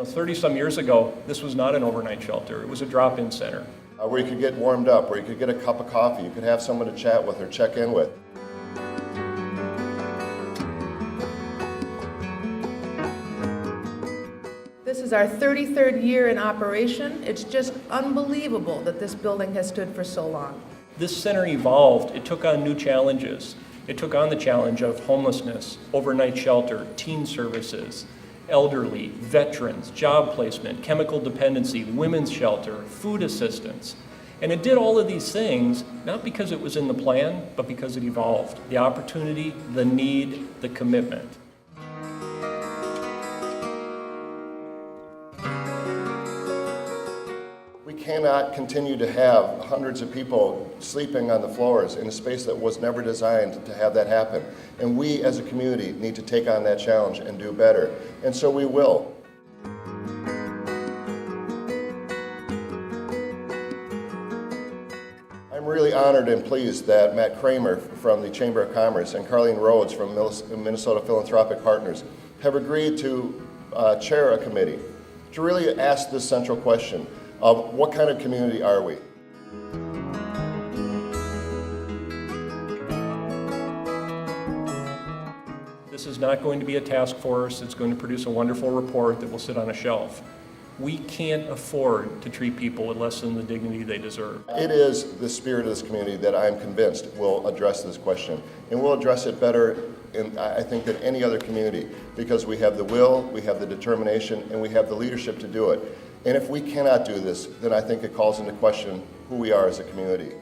30-some years ago, this was not an overnight shelter. It was a drop-in center. Where you could get warmed up, where you could get a cup of coffee, you could have someone to chat with or check in with. This is our 33rd year in operation. It's just unbelievable that this building has stood for so long. This center evolved. It took on new challenges. It took on the challenge of homelessness, overnight shelter, teen services, elderly, veterans, job placement, chemical dependency, women's shelter, food assistance. And it did all of these things, not because it was in the plan, but because it evolved. The opportunity, the need, the commitment. We cannot continue to have hundreds of people sleeping on the floors in a space that was never designed to have that happen. And we as a community need to take on that challenge and do better. And so we will. I'm really honored and pleased that Matt Kramer from the Chamber of Commerce and Carlene Rhodes from Minnesota Philanthropic Partners have agreed to chair a committee to really ask this central question of what kind of community are we? This is not going to be a task force. It's going to produce a wonderful report that will sit on a shelf. We can't afford to treat people with less than the dignity they deserve. It is the spirit of this community that I'm convinced will address this question. And we'll address it better, I think, than any other community, because we have the will, we have the determination, and we have the leadership to do it. And if we cannot do this, then I think it calls into question who we are as a community.